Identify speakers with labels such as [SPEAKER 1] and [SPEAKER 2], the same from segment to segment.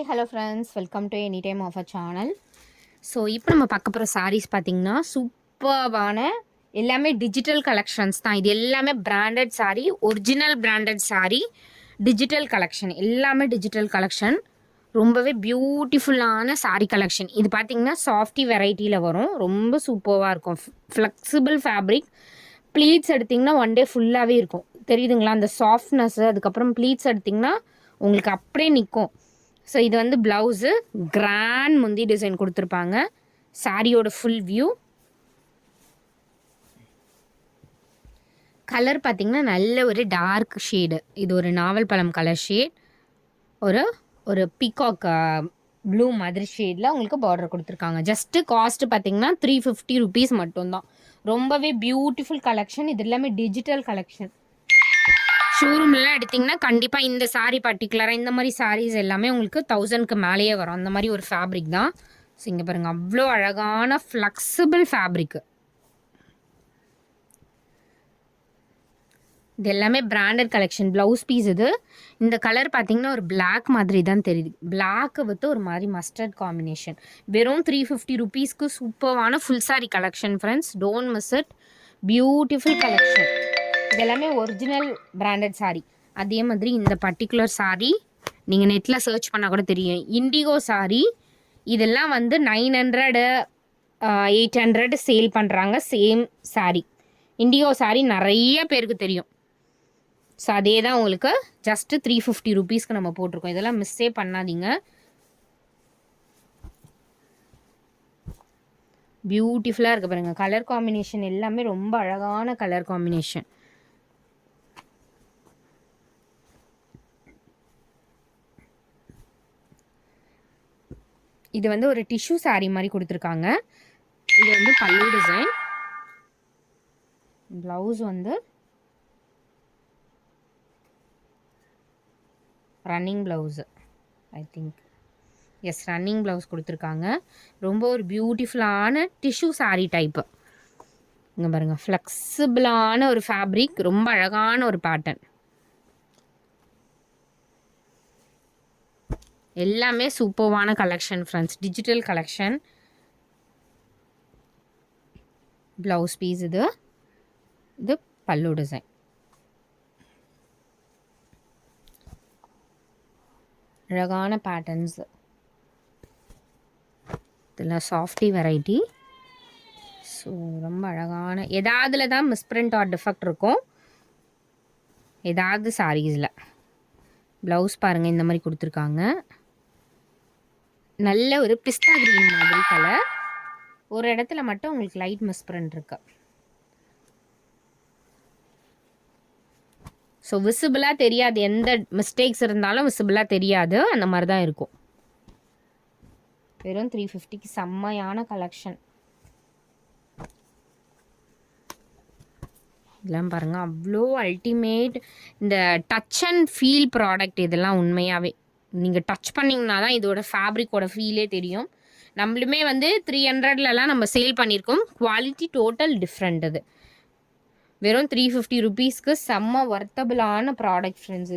[SPEAKER 1] Hi hello friends, welcome to any time of a channel. So இப்போ நம்ம பார்க்க போகிற சாரீஸ் பார்த்திங்கன்னா சூப்பர்வான எல்லாமே டிஜிட்டல் கலெக்ஷன்ஸ் தான். இது எல்லாமே branded sari, original branded sari, digital collection, எல்லாமே டிஜிட்டல் கலெக்ஷன். ரொம்பவே பியூட்டிஃபுல்லான சாரீ கலெக்ஷன். இது பார்த்திங்கன்னா சாஃப்டி வெரைட்டியில் வரும். ரொம்ப சூப்பராக இருக்கும். Flexible fabric. ப்ளீட்ஸ் எடுத்திங்கன்னா ஒன் டே ஃபுல்லாகவே இருக்கும். தெரியுதுங்களா அந்த சாஃப்ட்னஸ்ஸு. அதுக்கப்புறம் ப்ளீட்ஸ் எடுத்திங்கன்னா உங்களுக்கு அப்படியே நிற்கும். ஸோ இது வந்து ப்ளவுஸு, கிராண்ட் முந்தி டிசைன் கொடுத்துருப்பாங்க. சாரியோட ஃபுல் வியூ. கலர் பார்த்திங்கன்னா நல்ல ஒரு டார்க் ஷேடு. இது ஒரு நாவல் பழம் கலர் ஷேட். ஒரு பீகாக் ப்ளூ மாதிரி ஷேடில் உங்களுக்கு பார்டர் கொடுத்துருக்காங்க. ஜஸ்ட்டு காஸ்ட்டு பார்த்திங்கன்னா 350 rupees மட்டும்தான். ரொம்பவே பியூட்டிஃபுல் கலெக்ஷன். இது எல்லாமே டிஜிட்டல் கலெக்ஷன். ஷோரூம்லாம் எடுத்திங்கன்னா கண்டிப்பாக இந்த சாரீ பர்டிகுலராக இந்த மாதிரி சாரீஸ் எல்லாமே உங்களுக்கு 1000க்கு மேலேயே வரும். அந்த மாதிரி ஒரு ஃபேப்ரிக் தான். ஸோ இங்கே பாருங்கள், அவ்வளோ அழகான ஃப்ளெக்சிபிள் ஃபேப்ரிக்கு. இது எல்லாமே பிராண்டட் கலெக்ஷன். ப்ளவுஸ் பீஸ் இது. இந்த கலர் பார்த்திங்கன்னா ஒரு பிளாக் மாதிரி தான் தெரியுது. பிளாக்கு வித் ஒரு மாதிரி மஸ்டர்ட் காம்பினேஷன். வெறும் 350 rupeesக்கு சூப்பரான full sari collection friends. Don't miss it. Beautiful collection. இதெல்லாமே ஒரிஜினல் பிராண்டட் சாரீ. அதே மாதிரி இந்த பர்டிகுலர் சாரீ நீங்கள் நெட்டில் சர்ச் பண்ணால் கூட தெரியும். இண்டிகோ சாரீ. இதெல்லாம் வந்து 900 800 சேல் பண்ணுறாங்க. சேம் சாரீ. இண்டிகோ சாரீ நிறைய பேருக்கு தெரியும். ஸோ அதே தான் உங்களுக்கு ஜஸ்ட்டு 350 rupeesக்கு நம்ம போட்டிருக்கோம். இதெல்லாம் மிஸ்ஸே பண்ணாதீங்க. பியூட்டிஃபுல்லாக இருக்குது பாருங்கள். கலர் காம்பினேஷன் எல்லாமே ரொம்ப அழகான கலர் காம்பினேஷன். இது வந்து ஒரு டிஷ்யூ சாரீ மாதிரி கொடுத்துருக்காங்க. இது வந்து பல்லு டிசைன். ப்ளவுஸ் வந்து running blouse, I think. Yes, running blouse கொடுத்துருக்காங்க. ரொம்ப ஒரு பியூட்டிஃபுல்லான டிஷ்யூ சாரீ டைப்பு. இங்கே பாருங்கள், ஃப்ளெக்சிபிளான ஒரு ஃபேப்ரிக். ரொம்ப அழகான ஒரு பேட்டர்ன். எல்லாமே சூப்பர்வான collection friends. Digital collection. Blouse piece இது. இது பல்லு டிசைன். அழகான பேட்டர்ன்ஸ். இதெல்லாம் சாஃப்டி வெரைட்டி. ஸோ ரொம்ப அழகான ஏதாவதுல தான் மிஸ்பிரிண்ட் ஆர் டிஃபெக்ட் இருக்கும். ஏதாவது சாரீஸில். ப்ளவுஸ் பாருங்கள், இந்த மாதிரி கொடுத்துருக்காங்க. நல்ல ஒரு பிஸ்தா கிரீன் மாதிரி கலர். ஒரு இடத்துல மட்டும் உங்களுக்கு லைட் மிஸ்பிரிண்ட் இருக்கு. ஸோ விசிபிளாக தெரியாது. எந்த மிஸ்டேக்ஸ் இருந்தாலும் விசிபிளாக தெரியாது. அந்த மாதிரி தான் இருக்கும். வெறும் 350க்கு செம்மையான கலெக்ஷன். இதெல்லாம் பாருங்கள், அவ்வளோ அல்டிமேட். இந்த டச் அண்ட் ஃபீல் ப்ராடக்ட் இதெல்லாம் உண்மையாகவே நீங்கள் டச் பண்ணிங்கன்னா தான் இதோட ஃபேப்ரிக்கோட ஃபீலே தெரியும். நம்மளுமே வந்து 300லலாம் நம்ம சேல் பண்ணியிருக்கோம். Quality total different. இது வெறும் 350 rupeesக்கு செம்ம வர்த்தபிளான ப்ராடக்ட் ஃப்ரெண்ட்ஸ்.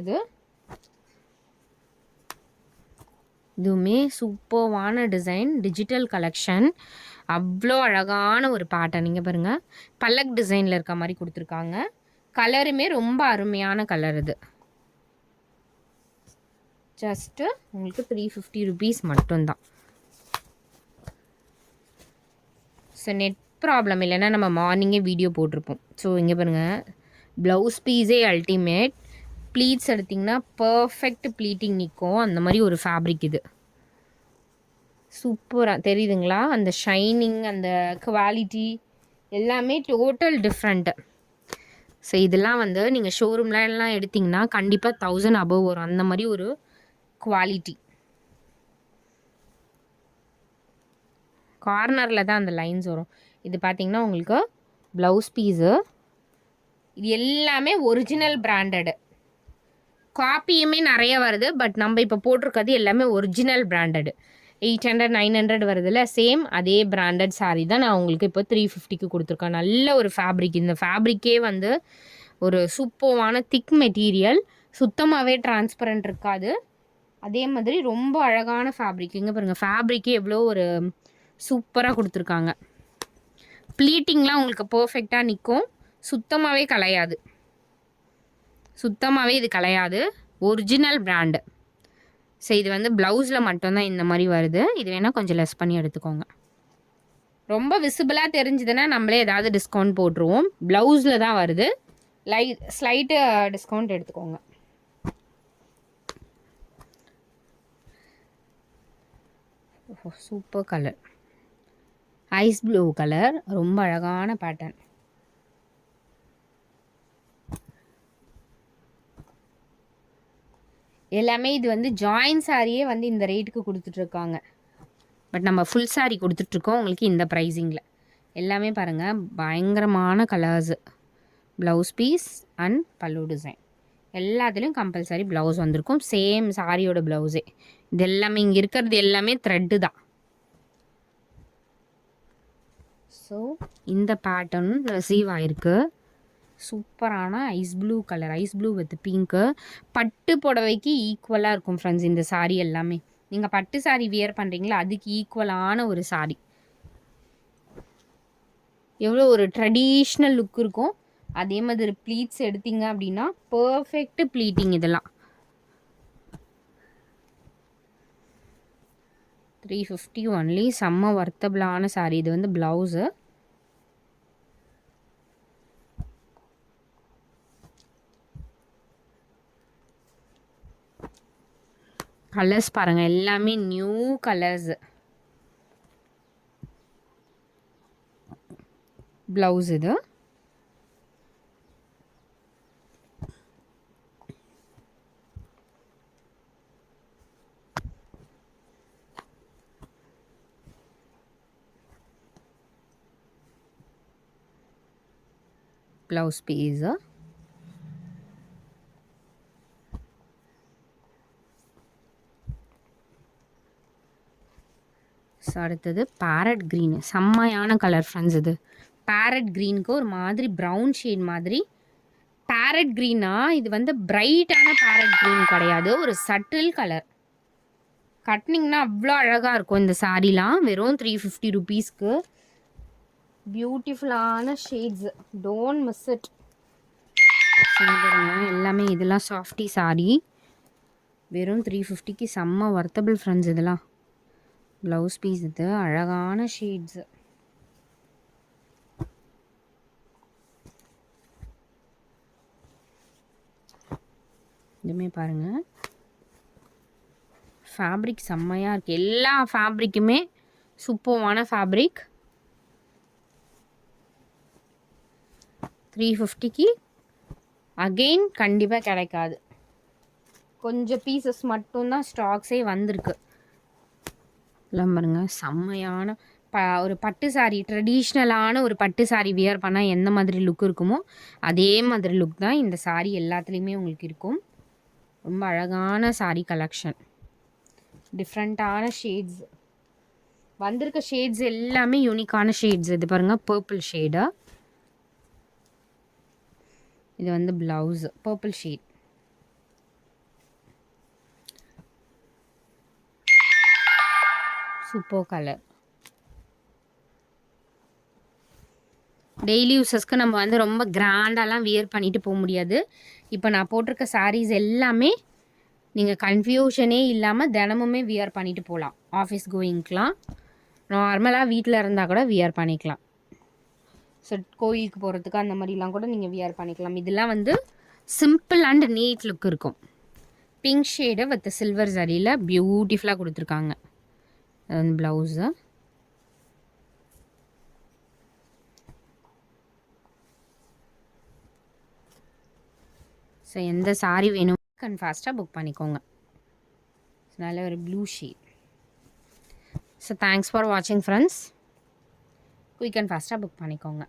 [SPEAKER 1] இதுவுமே சூப்பர்வான டிசைன். Digital collection. அவ்வளோ அழகான ஒரு பேட்டர்ன். நீங்கள் பாருங்கள், பல்லக் டிசைனில் இருக்க மாதிரி கொடுத்துருக்காங்க. கலருமே ரொம்ப அருமையான கலர். இது ஜஸ்ட்டு உங்களுக்கு 350 rupees மட்டும்தான். ஸோ நெட் ப்ராப்ளம் இல்லைன்னா நம்ம மார்னிங்கே வீடியோ போட்டிருப்போம். ஸோ இங்கே பாருங்கள், ப்ளவுஸ் பீஸே அல்டிமேட். ப்ளீட்ஸ் எடுத்திங்கன்னா பர்ஃபெக்ட் ப்ளீட்டிங் நிற்கும். அந்த மாதிரி ஒரு ஃபேப்ரிக் இது. சூப்பராக தெரியுதுங்களா? அந்த ஷைனிங், அந்த குவாலிட்டி எல்லாமே டோட்டல் டிஃப்ரெண்ட்டு. ஸோ இதெல்லாம் வந்து நீங்கள் ஷோரூம்லாம் எடுத்திங்கன்னா கண்டிப்பாக 1000 above வரும். அந்த மாதிரி ஒரு குவாலிட்டி. கார்னரில் தான் அந்த லைன்ஸ் வரும். இது பார்த்திங்கன்னா உங்களுக்கு ப்ளவுஸ் பீஸு. இது எல்லாமே ஒரிஜினல் பிராண்டடு. காப்பியுமே நிறைய வருது. பட் நம்ம இப்போ போட்டிருக்கிறது எல்லாமே ஒரிஜினல் பிராண்டடு. 800 900 வருதுல்ல, சேம் அதே பிராண்டட் சாரீ தான் நான் உங்களுக்கு இப்போ 350க்கு கொடுத்துருக்கேன். நல்ல ஒரு ஃபேப்ரிக். இந்த ஃபேப்ரிக்கே வந்து ஒரு சூப்பர்வான திக் மெட்டீரியல். சுத்தமாகவே டிரான்ஸ்பரண்ட் இருக்காது. அதே மாதிரி ரொம்ப அழகான ஃபேப்ரிக். இங்கே பாருங்கள், ஃபேப்ரிக்கு எவ்வளோ ஒரு சூப்பராக கொடுத்துருக்காங்க. ப்ளீட்டிங்லாம் உங்களுக்கு பர்ஃபெக்டாக நிற்கும். சுத்தமாகவே கலையாது. சுத்தமாகவே இது கலையாது. Original brand. ஸோ இது வந்து ப்ளவுஸில் மட்டும்தான் இந்த மாதிரி வருது. இது வேணால் கொஞ்சம் லெஸ் பண்ணி எடுத்துக்கோங்க. ரொம்ப விசிபிளாக தெரிஞ்சுதுன்னா நம்மளே ஏதாவது டிஸ்கவுண்ட் போட்டுருவோம். ப்ளவுஸில் தான் வருது. ஸ்லைட்டு டிஸ்கவுண்ட் எடுத்துக்கோங்க. Super colour, ice blue colour, ரொம்ப அழகான பேட்டர்ன். எல்லாமே இது வந்து ஜாயின் சாரியே வந்து இந்த ரேட்டுக்கு கொடுத்துட்ருக்காங்க. பட் நம்ம ஃபுல் சாரீ கொடுத்துட்ருக்கோம் உங்களுக்கு இந்த ப்ரைஸிங்கில். எல்லாமே பாருங்கள் பயங்கரமான கலர்ஸு. ப்ளவுஸ் பீஸ் அண்ட் பல்லு டிசைன் எல்லாத்துலேயும் கம்பல்சரி ப்ளவுஸ் வந்திருக்கும். சேம் சாரியோட ப்ளவுஸே. இது எல்லாமே இங்கே இருக்கிறது எல்லாமே த்ரெட்டு தான். ஸோ இந்த பேட்டர்ன் ரிசீவ் ஆகிருக்கு. சூப்பரான ice blue colour, ice blue with pink. பட்டு புடவைக்கு ஈக்குவலாக இருக்கும் ஃப்ரெண்ட்ஸ் இந்த சாரீ எல்லாமே. நீங்கள் பட்டு சாரீ வியர் பண்ணுறீங்களா அதுக்கு ஈக்குவலான ஒரு சாரீ. எவ்வளோ ஒரு ட்ரெடிஷ்னல் லுக் இருக்கும். அதே மாதிரி ப்ளீட்ஸ் எடுத்தீங்க அப்படின்னா பர்ஃபெக்ட் ப்ளீட்டிங். இதெல்லாம் 350 ஒன்லி. செம்ம வர்த்தபிளான சாரீ. இது வந்து ப்ளவுஸு. கலர்ஸ் பாருங்கள் எல்லாமே நியூ கலர்ஸ். ப்ளவுஸ் இது. Blouse piece. ஸோ அடுத்தது பேரட் க்ரீனு. செம்மையான கலர் ஃப்ரெண்ட்ஸ் இது. பேரட் க்ரீனுக்கு ஒரு மாதிரி ப்ரௌன் ஷேட் மாதிரி. பேரட் க்ரீனா இது வந்து பிரைட்டான பேரட் க்ரீன் கிடையாது, ஒரு சட்டில் கலர். கட்டினிங்கன்னா அவ்வளோ அழகாக இருக்கும் இந்த சாரீலாம். வெறும் 350 ருபீஸ்க்கு பியூட்டிஃபுல்லான ஷேட்ஸ். Don't miss it. எல்லாமே இதெல்லாம் சாஃப்டி சாரீ. வெறும் 350க்கு செம்ம வர்த்தபிள் ஃப்ரெண்ட்ஸ் இதெல்லாம். ப்ளவுஸ் பீஸ் இது. அழகான ஷேட்ஸு. இதுவுமே பாருங்கள் ஃபேப்ரிக் செம்மையாக இருக்குது. எல்லா ஃபேப்ரிக்குமே சூப்பரான ஃபேப்ரிக். 350க்கு அகெயின் கண்டிப்பாக கிடைக்காது. கொஞ்சம் பீசஸ் மட்டும்தான் ஸ்டாக்ஸே வந்திருக்கு. எல்லாம் பாருங்க செம்மையான ஒரு பட்டு சாரீ. ட்ரெடிஷ்னலான ஒரு பட்டு சாரீ வியர் பண்ணால் எந்த மாதிரி லுக் இருக்குமோ அதே மாதிரி லுக் தான் இந்த சாரீ எல்லாத்துலேயுமே உங்களுக்கு இருக்கும். ரொம்ப அழகான சாரீ கலெக்ஷன். டிஃப்ரெண்ட்டான ஷேட்ஸ் வந்திருக்க. ஷேட்ஸ் எல்லாமே யூனிக்கான ஷேட்ஸ். இது பாருங்கள் பர்பிள் ஷேடு. இது வந்து blouse purple shade. Super colour. Daily யூஸஸ்க்கு நம்ம வந்து ரொம்ப கிராண்டாலாம் வியர் பண்ணிட்டு போக முடியாது. இப்போ நான் போட்டிருக்க சாரீஸ் எல்லாமே நீங்கள் கன்ஃபியூஷனே இல்லாமல் தினமுமே வியர் பண்ணிட்டு போகலாம். ஆஃபீஸ் கோயிங்க்கெலாம் நார்மலாக வீட்டில் இருந்தால் கூட வியர் பண்ணிக்கலாம். ஸோ கோயிலுக்கு போகிறதுக்கு அந்த மாதிரிலாம் கூட நீங்கள் வியர் பண்ணிக்கலாம். இதெல்லாம் வந்து சிம்பிள் அண்ட் நீட் லுக் இருக்கும். பிங்க் ஷேடு வித் சில்வர் சரியில் பியூட்டிஃபுல்லாக கொடுத்துருக்காங்க. அது வந்து ப்ளவுஸு. ஸோ எந்த சாரீ வேணும் ஃபாஸ்ட்டாக புக் பண்ணிக்கோங்க. நல்ல ஒரு blue shade. So thanks for வாட்சிங் ஃப்ரெண்ட்ஸ். குயிக் அண்ட் ஃபாஸ்ட்டாக புக் பண்ணிக்கோங்க.